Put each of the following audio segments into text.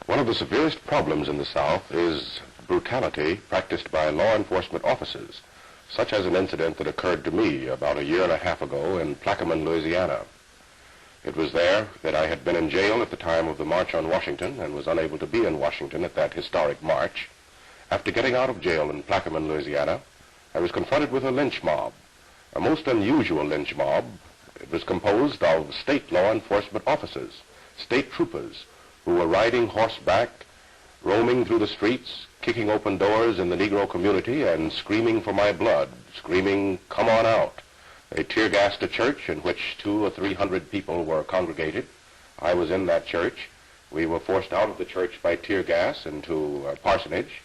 One of the severest problems in the South is brutality practiced by law enforcement officers, such as an incident that occurred to me about a year and a half ago in Plaquemine, Louisiana. It was there that I had been in jail at the time of the March on Washington and was unable to be in Washington at that historic march. After getting out of jail in Plaquemine, Louisiana, I was confronted with a lynch mob, a most unusual lynch mob. It was composed of state law enforcement officers, state troopers, who were riding horseback, roaming through the streets, kicking open doors in the Negro community and screaming for my blood, screaming, "Come on out." They tear-gassed a church in which 200 or 300 people were congregated. I was in that church. We were forced out of the church by tear gas into a parsonage,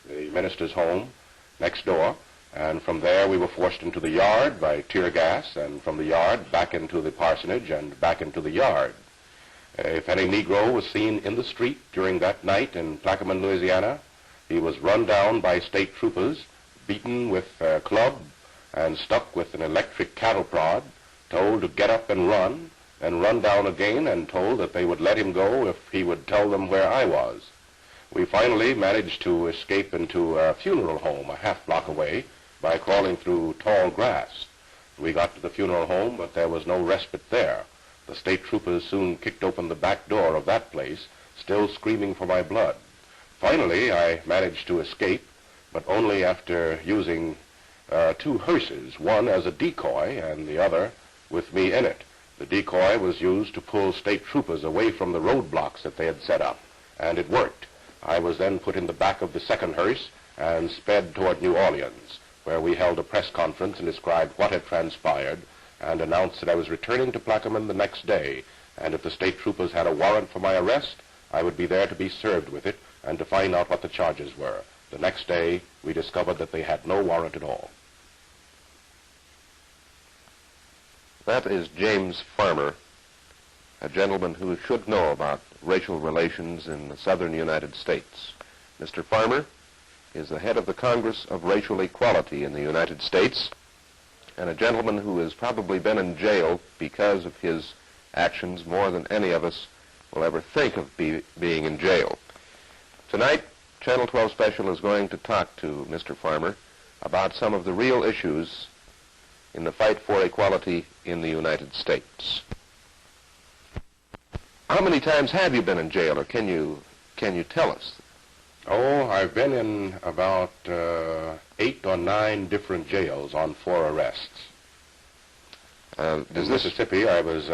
the minister's home next door, and from there we were forced into the yard by tear gas, and from the yard back into the parsonage and back into the yard. If any Negro was seen in the street during that night in Plaquemine, Louisiana, he was run down by state troopers, beaten with a club, and stuck with an electric cattle prod, told to get up and run down again, and told that they would let him go if he would tell them where I was. We finally managed to escape into a funeral home a half block away by crawling through tall grass. We got to the funeral home, but there was no respite there. The state troopers soon kicked open the back door of that place, still screaming for my blood. Finally, I managed to escape, but only after using 2 hearses, one as a decoy and the other with me in it. The decoy was used to pull state troopers away from the roadblocks that they had set up, and it worked. I was then put in the back of the second hearse and sped toward New Orleans, where we held a press conference and described what had transpired, and announced that I was returning to Plaquemine the next day, and if the state troopers had a warrant for my arrest, I would be there to be served with it and to find out what the charges were. The next day, we discovered that they had no warrant at all. That is James Farmer, a gentleman who should know about racial relations in the southern United States. Mr. Farmer is the head of the Congress of Racial Equality in the United States, and a gentleman who has probably been in jail because of his actions more than any of us will ever think of being in jail. Tonight, Channel 12 Special is going to talk to Mr. Farmer about some of the real issues in the fight for equality in the United States. How many times have you been in jail, or can you tell us? Oh, I've been in about 8 or 9 different jails on 4 arrests. In Mississippi, I was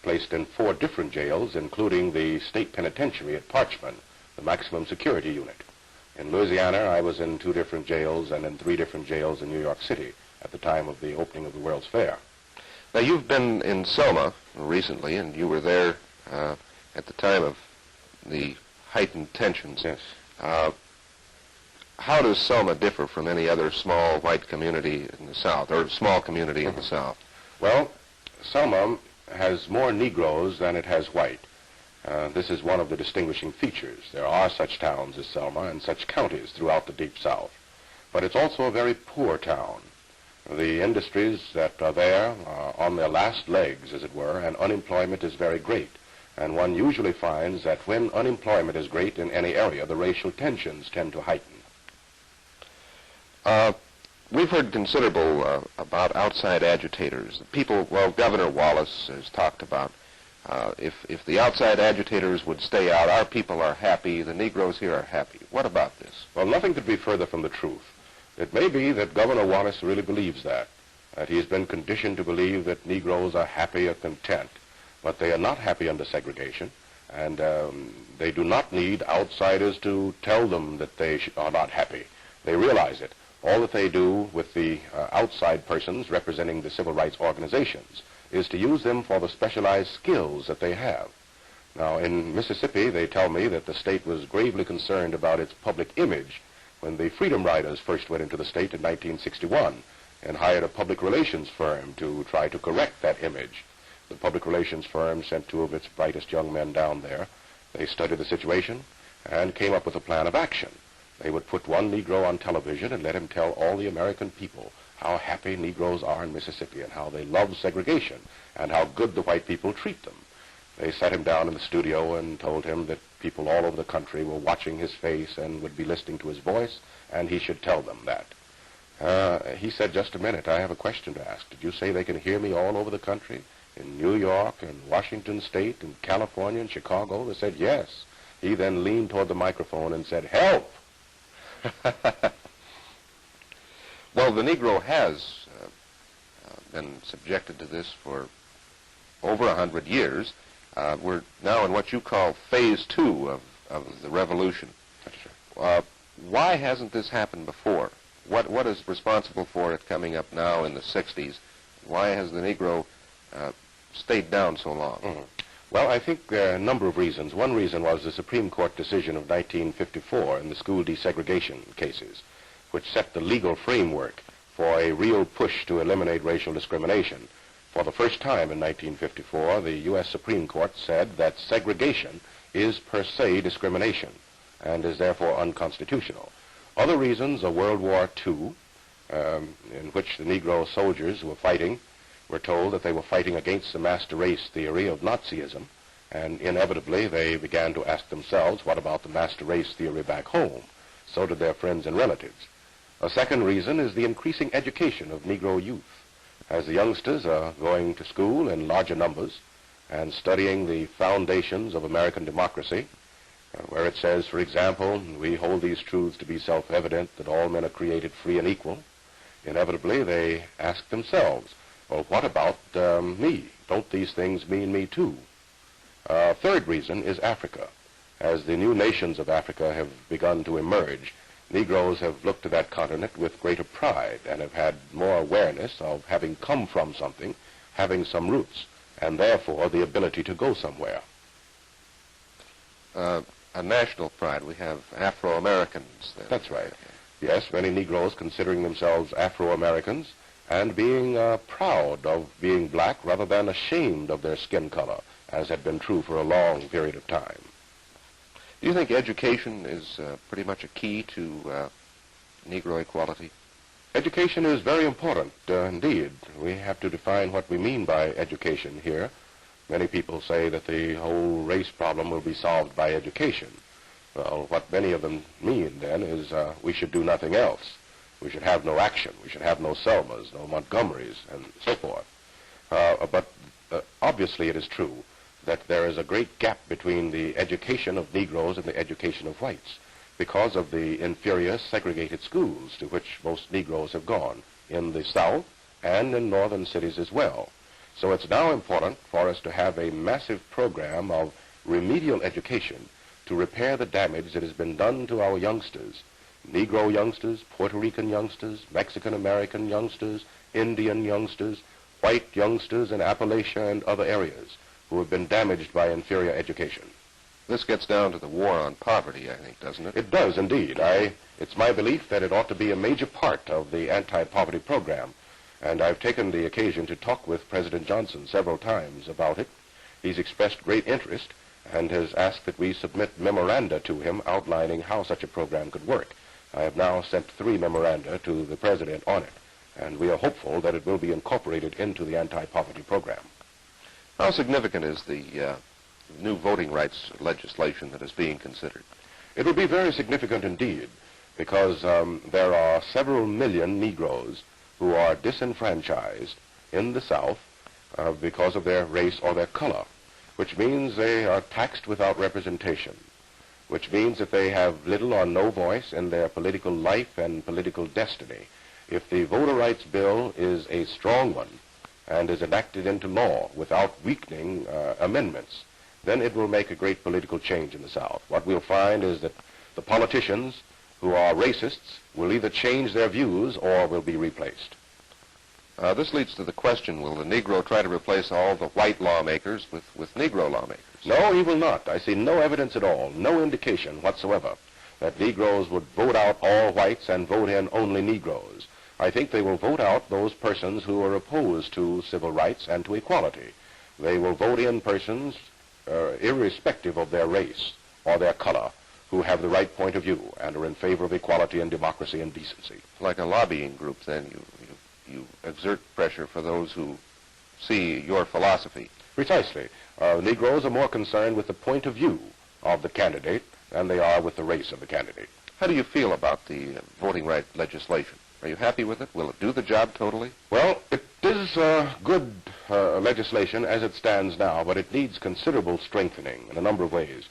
placed in 4 different jails, including the state penitentiary at Parchman, the maximum security unit. In Louisiana, I was in 2 different jails and in 3 different jails in New York City at the time of the opening of the World's Fair. Now, you've been in Selma recently, and you were there at the time of the heightened tensions. Yes. How does Selma differ from any other small white community in the South, or small community in the South? Well, Selma has more Negroes than it has white. This is one of the distinguishing features. There are such towns as Selma and such counties throughout the Deep South. But it's also a very poor town. The industries that are there are on their last legs, as it were, and unemployment is very great. And one usually finds that when unemployment is great in any area, the racial tensions tend to heighten. We've heard considerable about outside agitators. People, well, Governor Wallace has talked about if the outside agitators would stay out, our people are happy, the Negroes here are happy. What about this? Well, nothing could be further from the truth. It may be that Governor Wallace really believes that he has been conditioned to believe that Negroes are happy or content. But they are not happy under segregation, and they do not need outsiders to tell them that they are not happy. They realize it. All that they do with the outside persons representing the civil rights organizations is to use them for the specialized skills that they have. Now, in Mississippi, they tell me that the state was gravely concerned about its public image when the Freedom Riders first went into the state in 1961 and hired a public relations firm to try to correct that image. The public relations firm sent 2 of its brightest young men down there. They studied the situation and came up with a plan of action. They would put one Negro on television and let him tell all the American people how happy Negroes are in Mississippi and how they love segregation and how good the white people treat them. They sat him down in the studio and told him that people all over the country were watching his face and would be listening to his voice, and he should tell them that. He said, "Just a minute, I have a question to ask. Did you say they can hear me all over the country? In New York and Washington State and California and Chicago?" They said, "Yes." He then leaned toward the microphone and said, "Help!" Well, the Negro has been subjected to this for over 100 years. We're now in what you call phase 2 of the revolution. Why hasn't this happened before? What is responsible for it coming up now in the 60s? Why has the Negro stayed down so long? Mm-hmm. Well, I think there are a number of reasons. One reason was the Supreme Court decision of 1954 in the school desegregation cases, which set the legal framework for a real push to eliminate racial discrimination. For the first time in 1954, the U.S. Supreme Court said that segregation is per se discrimination and is therefore unconstitutional. Other reasons are World War II, in which the Negro soldiers who were fighting were told that they were fighting against the master race theory of Nazism, and inevitably they began to ask themselves, what about the master race theory back home? So did their friends and relatives. A second reason is the increasing education of Negro youth. As the youngsters are going to school in larger numbers and studying the foundations of American democracy, where it says, for example, "We hold these truths to be self-evident, that all men are created free and equal," inevitably they ask themselves, well, what about me? Don't these things mean me too? Third reason is Africa. As the new nations of Africa have begun to emerge, Negroes have looked to that continent with greater pride and have had more awareness of having come from something, having some roots, and therefore the ability to go somewhere. A national pride. We have Afro-Americans then. That's right. Yes, many Negroes considering themselves Afro-Americans and being proud of being black rather than ashamed of their skin color, as had been true for a long period of time. Do you think education is pretty much a key to Negro equality? Education is very important indeed. We have to define what we mean by education here. Many people say that the whole race problem will be solved by education. Well, what many of them mean then is we should do nothing else. We should have no action. We should have no Selmas, no Montgomerys, and so forth. But obviously it is true that there is a great gap between the education of Negroes and the education of whites because of the inferior segregated schools to which most Negroes have gone in the South and in northern cities as well. So it's now important for us to have a massive program of remedial education to repair the damage that has been done to our youngsters, Negro youngsters, Puerto Rican youngsters, Mexican-American youngsters, Indian youngsters, white youngsters in Appalachia and other areas who have been damaged by inferior education. This gets down to the war on poverty, I think, doesn't it? It does indeed. It's my belief that it ought to be a major part of the anti-poverty program. And I've taken the occasion to talk with President Johnson several times about it. He's expressed great interest and has asked that we submit memoranda to him outlining how such a program could work. I have now sent 3 memoranda to the President on it, and we are hopeful that it will be incorporated into the anti-poverty program. How significant is the new voting rights legislation that is being considered? It will be very significant indeed, because there are several million Negroes who are disenfranchised in the South because of their race or their color, which means they are taxed without representation, which means that they have little or no voice in their political life and political destiny. If the voter rights bill is a strong one and is enacted into law without weakening amendments, then it will make a great political change in the South. What we'll find is that the politicians who are racists will either change their views or will be replaced. This leads to the question, will the Negro try to replace all the white lawmakers with Negro lawmakers? No, he will not. I see no evidence at all, no indication whatsoever that Negroes would vote out all whites and vote in only Negroes. I think they will vote out those persons who are opposed to civil rights and to equality. They will vote in persons, irrespective of their race or their color, who have the right point of view and are in favor of equality and democracy and decency. Like a lobbying group, then, you exert pressure for those who see your philosophy. Precisely. Negroes are more concerned with the point of view of the candidate than they are with the race of the candidate. How do you feel about the voting rights legislation? Are you happy with it? Will it do the job totally? Well, it is good legislation as it stands now, but it needs considerable strengthening in a number of ways.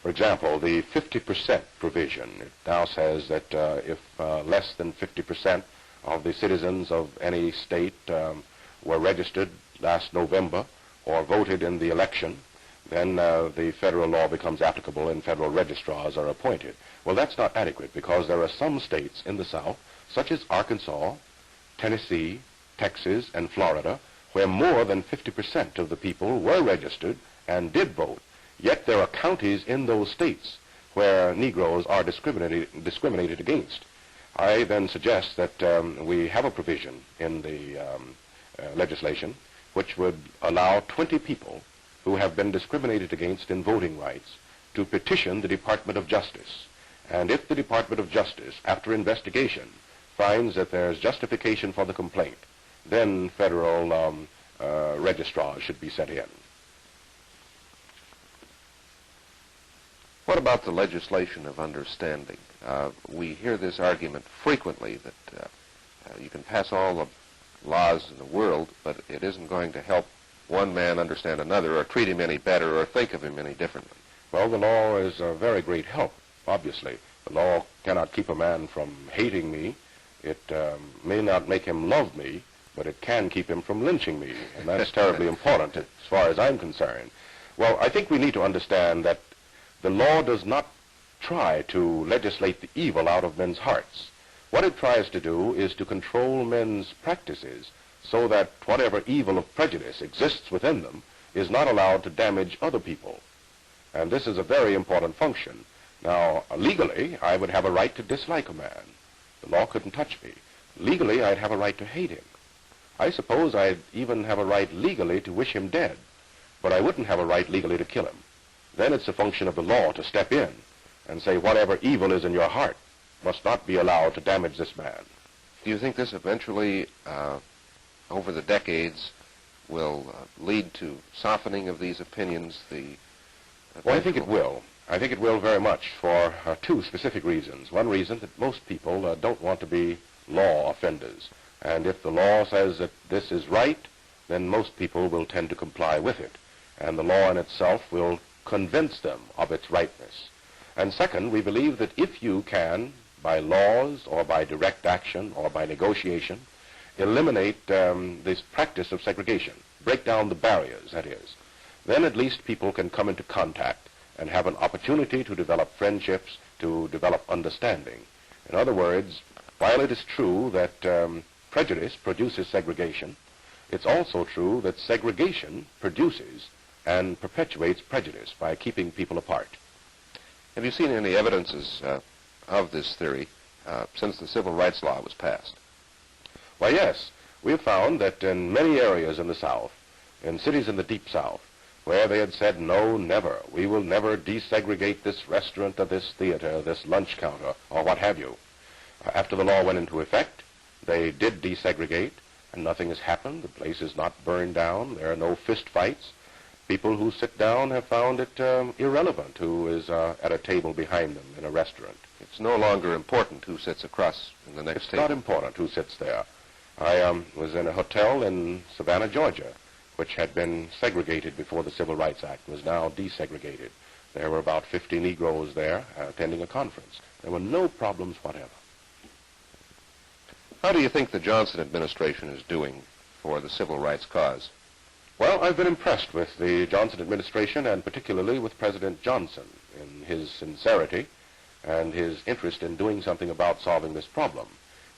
For example, the 50% provision. It now says that if less than 50% of the citizens of any state were registered last November or voted in the election, then the federal law becomes applicable and federal registrars are appointed. Well, that's not adequate because there are some states in the South, such as Arkansas, Tennessee, Texas, and Florida, where more than 50% of the people were registered and did vote. Yet there are counties in those states where Negroes are discriminated against. I then suggest that we have a provision in the legislation which would allow 20 people who have been discriminated against in voting rights to petition the Department of Justice. And if the Department of Justice, after investigation, finds that there's justification for the complaint, then federal registrars should be set in. What about the legislation of understanding? We hear this argument frequently that you can pass all the laws in the world, but it isn't going to help one man understand another or treat him any better or think of him any differently. Well, the law is a very great help, obviously. The law cannot keep a man from hating me. It may not make him love me, but it can keep him from lynching me, and that's terribly important as far as I'm concerned. Well, I think we need to understand that the law does not try to legislate the evil out of men's hearts. What it tries to do is to control men's practices so that whatever evil of prejudice exists within them is not allowed to damage other people. And this is a very important function. Now, legally, I would have a right to dislike a man. The law couldn't touch me. Legally, I'd have a right to hate him. I suppose I'd even have a right legally to wish him dead, but I wouldn't have a right legally to kill him. Then it's a function of the law to step in and say whatever evil is in your heart must not be allowed to damage this man. Do you think this eventually, over the decades, will lead to softening of these opinions? Well, I think it will. I think it will very much for two specific reasons. One reason that most people don't want to be law offenders. And if the law says that this is right, then most people will tend to comply with it. And the law in itself will convince them of its rightness. And second, we believe that if you can, by laws or by direct action or by negotiation, eliminate this practice of segregation, break down the barriers, that is, then at least people can come into contact and have an opportunity to develop friendships, to develop understanding. In other words, while it is true that prejudice produces segregation, it's also true that segregation produces and perpetuates prejudice by keeping people apart. Have you seen any evidences of this theory since the Civil Rights Law was passed? Why, yes. We have found that in many areas in the South, in cities in the Deep South, where they had said, no, never, we will never desegregate this restaurant or this theater, this lunch counter, or what have you. After the law went into effect, they did desegregate, and nothing has happened. The place is not burned down. There are no fist fights. People who sit down have found it irrelevant who is at a table behind them in a restaurant. It's no longer important who sits across in the next table. It's not important who sits there. I was in a hotel in Savannah, Georgia, which had been segregated before the Civil Rights Act, was now desegregated. There were about 50 Negroes there attending a conference. There were no problems whatever. How do you think the Johnson administration is doing for the civil rights cause? Well, I've been impressed with the Johnson administration and particularly with President Johnson in his sincerity and his interest in doing something about solving this problem.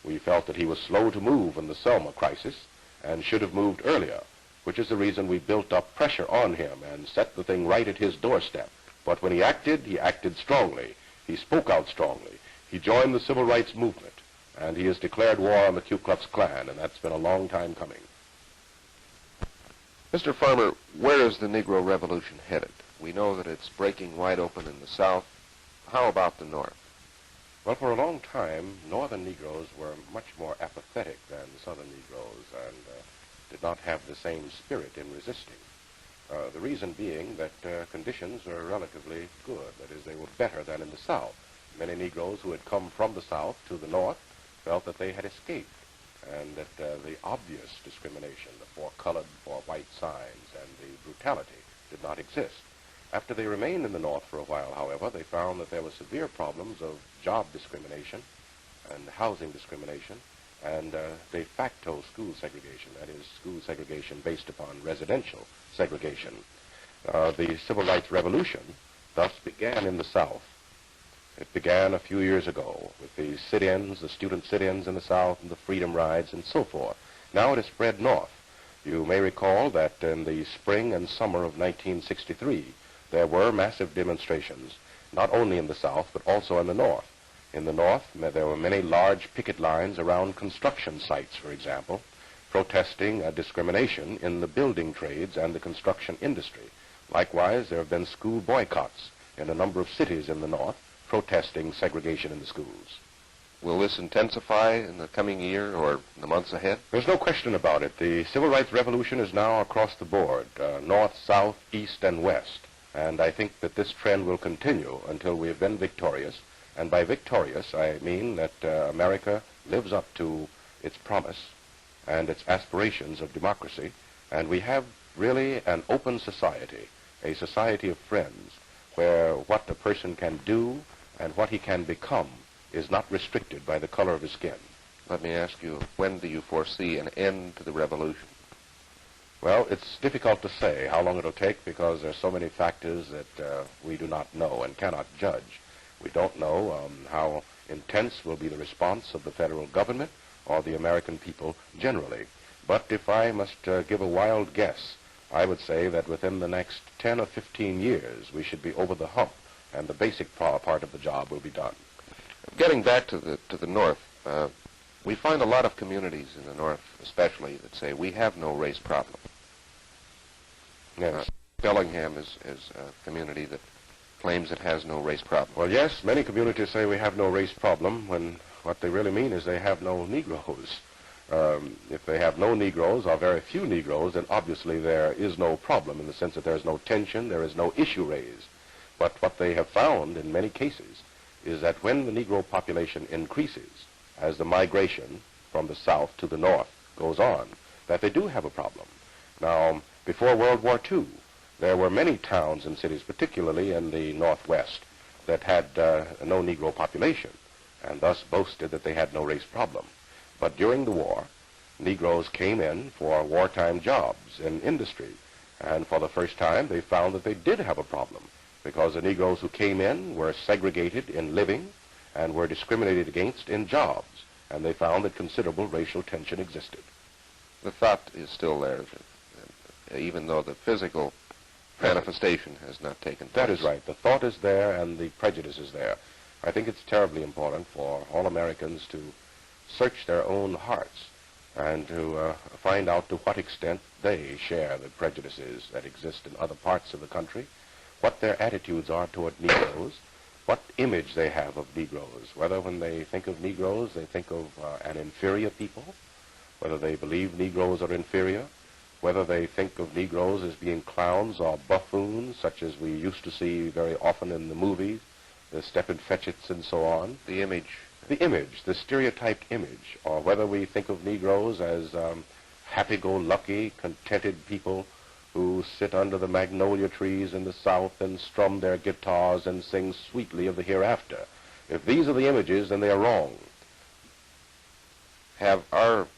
We felt that he was slow to move in the Selma crisis and should have moved earlier, which is the reason we built up pressure on him and set the thing right at his doorstep. But when he acted strongly. He spoke out strongly. He joined the civil rights movement, and he has declared war on the Ku Klux Klan, and that's been a long time coming. Mr. Farmer, where is the Negro Revolution headed? We know that it's breaking wide open in the South. How about the North? Well, for a long time, Northern Negroes were much more apathetic than Southern Negroes and did not have the same spirit in resisting. The reason being that conditions are relatively good. That is, they were better than in the South. Many Negroes who had come from the South to the North felt that they had escaped, and that the obvious discrimination, the for colored, for white signs, and the brutality did not exist. After they remained in the North for a while, however, they found that there were severe problems of job discrimination and housing discrimination and de facto school segregation, that is, school segregation based upon residential segregation. The Civil Rights Revolution thus began in the South. It began a few years ago with the sit-ins, the student sit-ins in the South, and the freedom rides, and so forth. Now it has spread north. You may recall that in the spring and summer of 1963, there were massive demonstrations, not only in the South, but also in the North. In the North, there were many large picket lines around construction sites, for example, protesting discrimination in the building trades and the construction industry. Likewise, there have been school boycotts in a number of cities in the North, protesting segregation in the schools. Will this intensify in the coming year or in the months ahead? There's no question about it. The Civil Rights Revolution is now across the board, north, south, east, and west. And I think that this trend will continue until we have been victorious. And by victorious, I mean that America lives up to its promise and its aspirations of democracy. And we have really an open society, a society of friends, where what a person can do and what he can become is not restricted by the color of his skin. Let me ask you, when do you foresee an end to the revolution? Well, it's difficult to say how long it'll take because there's so many factors that we do not know and cannot judge. We don't know how intense will be the response of the federal government or the American people generally. But if I must give a wild guess, I would say that within the next 10 or 15 years, we should be over the hump, and the basic part of the job will be done. Getting back to the North, we find a lot of communities in the North, especially, that say we have no race problem. Yes. Bellingham is a community that claims it has no race problem. Well, yes, many communities say we have no race problem when what they really mean is they have no Negroes. If they have no Negroes or very few Negroes, then obviously there is no problem in the sense that there is no tension, there is no issue raised. But what they have found in many cases is that when the Negro population increases, as the migration from the South to the North goes on, that they do have a problem. Now, before World War II, there were many towns and cities, particularly in the Northwest, that had no Negro population, and thus boasted that they had no race problem. But during the war, Negroes came in for wartime jobs in industry, and for the first time they found that they did have a problem, because the Negroes who came in were segregated in living and were discriminated against in jobs, and they found that considerable racial tension existed. The thought is still there, even though the physical manifestation has not taken place. That is right. The thought is there and the prejudice is there. I think it's terribly important for all Americans to search their own hearts and to find out to what extent they share the prejudices that exist in other parts of the country, what their attitudes are toward Negroes, what image they have of Negroes, whether when they think of Negroes they think of an inferior people, whether they believe Negroes are inferior, whether they think of Negroes as being clowns or buffoons, such as we used to see very often in the movies, the Steppenfetchits and so on. The image. The image, the stereotyped image, or whether we think of Negroes as happy-go-lucky, contented people who sit under the magnolia trees in the South and strum their guitars and sing sweetly of the hereafter. If these are the images, then they are wrong. Have our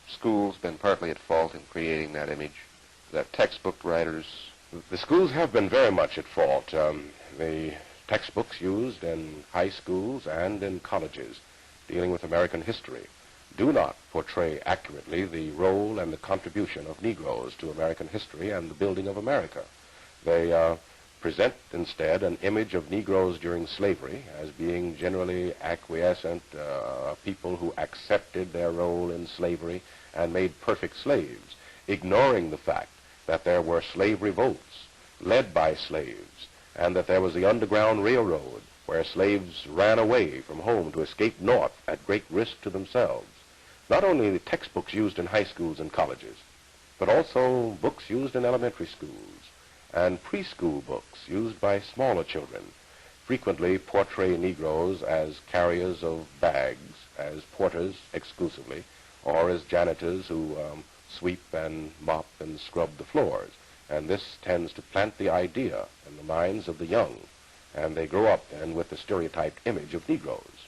schools been partly at fault in creating that image? That textbook writers? The schools have been very much at fault. The textbooks used in high schools and in colleges dealing with American history do not portray accurately the role and the contribution of Negroes to American history and the building of America. They present instead an image of Negroes during slavery as being generally acquiescent, people who accepted their role in slavery and made perfect slaves, ignoring the fact that there were slave revolts led by slaves, and that there was the Underground Railroad, where slaves ran away from home to escape north at great risk to themselves. Not only the textbooks used in high schools and colleges, but also books used in elementary schools, and preschool books used by smaller children frequently portray Negroes as carriers of bags, as porters exclusively, or as janitors who sweep and mop and scrub the floors. And this tends to plant the idea in the minds of the young, and they grow up then with the stereotyped image of Negroes.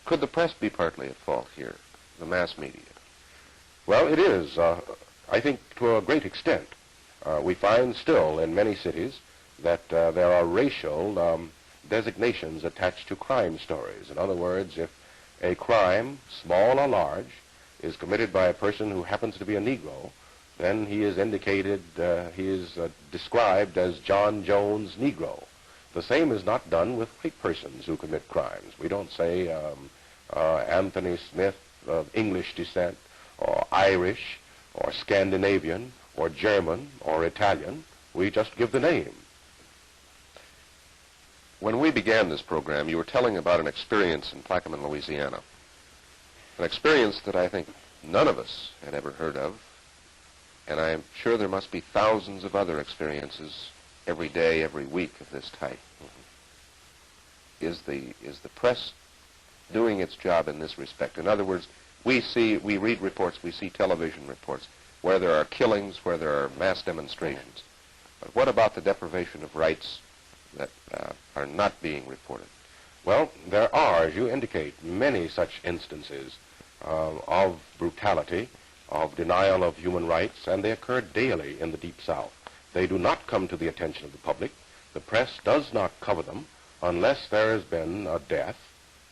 Could the press be partly at fault here, the mass media? Well, it is, I think, to a great extent. We find still in many cities that there are racial designations attached to crime stories. In other words, if a crime, small or large, is committed by a person who happens to be a Negro, then he is indicated, he is described as John Jones Negro. The same is not done with white persons who commit crimes. We don't say Anthony Smith of English descent, or Irish, or Scandinavian, or German, or Italian. We just give the name. When we began this program, you were telling about an experience in Plaquemine, Louisiana. An experience that I think none of us had ever heard of, and I'm sure there must be thousands of other experiences every day, every week of this type. Is the press doing its job in this respect? In other words, we read reports, we see television reports where there are killings, where there are mass demonstrations. But what about the deprivation of rights that are not being reported? Well, there are, as you indicate, many such instances of brutality, of denial of human rights, and they occur daily in the Deep South. They do not come to the attention of the public. The press does not cover them unless there has been a death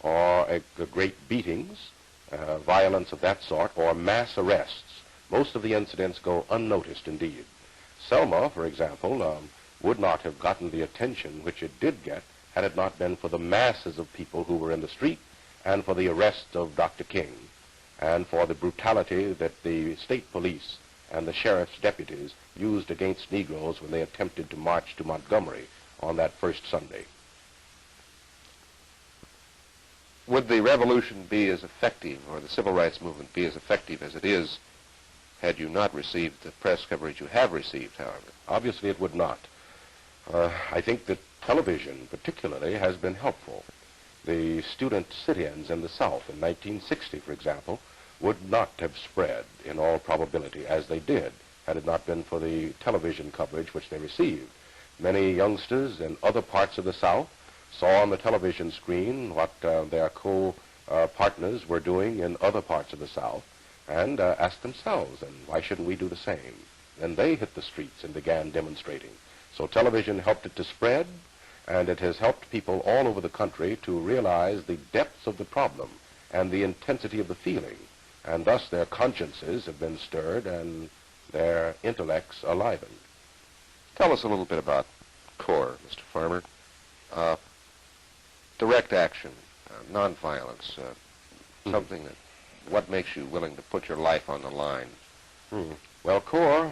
or great beatings, violence of that sort, or mass arrests. Most of the incidents go unnoticed indeed. Selma, for example, would not have gotten the attention which it did get had it not been for the masses of people who were in the street and for the arrest of Dr. King and for the brutality that the state police and the sheriff's deputies used against Negroes when they attempted to march to Montgomery on that first Sunday. Would the revolution be as effective, or the civil rights movement be as effective as it is, had you not received the press coverage you have received, however? Obviously it would not. I think that television particularly has been helpful. The student sit-ins in the South in 1960, for example, would not have spread in all probability as they did had it not been for the television coverage which they received. Many youngsters in other parts of the South saw on the television screen what their co-partners were doing in other parts of the South and asked themselves, and why shouldn't we do the same? Then they hit the streets and began demonstrating. So television helped it to spread, and it has helped people all over the country to realize the depths of the problem and the intensity of the feeling, and thus their consciences have been stirred and their intellects enlivened. Tell us a little bit about CORE, Mr. Farmer. Direct action, nonviolence, something that, what makes you willing to put your life on the line? Well, CORE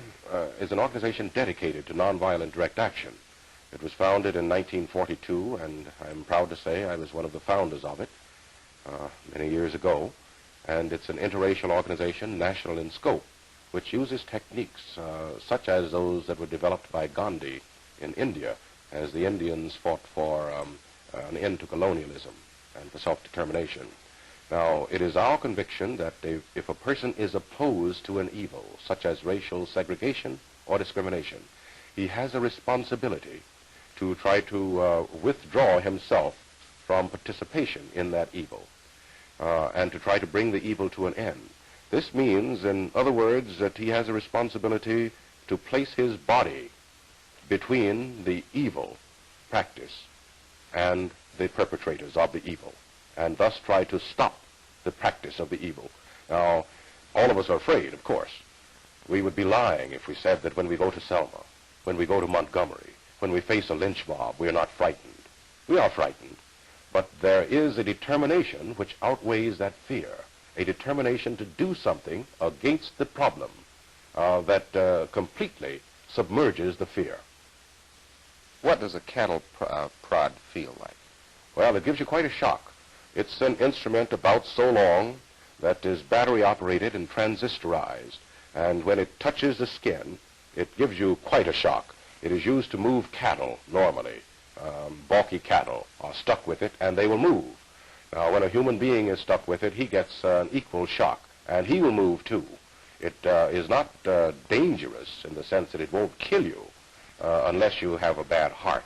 is an organization dedicated to nonviolent direct action. It was founded in 1942, and I'm proud to say I was one of the founders of it many years ago. And it's an interracial organization, national in scope, which uses techniques such as those that were developed by Gandhi in India as the Indians fought for an end to colonialism and for self-determination. Now, it is our conviction that if a person is opposed to an evil, such as racial segregation or discrimination, he has a responsibility to try to withdraw himself from participation in that evil and to try to bring the evil to an end. This means, in other words, that he has a responsibility to place his body between the evil practice and the perpetrators of the evil, and thus try to stop the practice of the evil. Now, all of us are afraid, of course. We would be lying if we said that when we go to Selma, when we go to Montgomery, when we face a lynch mob, we are not frightened. We are frightened, but there is a determination which outweighs that fear, a determination to do something against the problem that completely submerges the fear. What does a cattle prod feel like? Well, it gives you quite a shock. It's an instrument about so long that is battery-operated and transistorized, and when it touches the skin, it gives you quite a shock. It is used to move cattle normally. Balky cattle are stuck with it, and they will move. Now, when a human being is stuck with it, he gets an equal shock, and he will move too. It is not dangerous in the sense that it won't kill you unless you have a bad heart.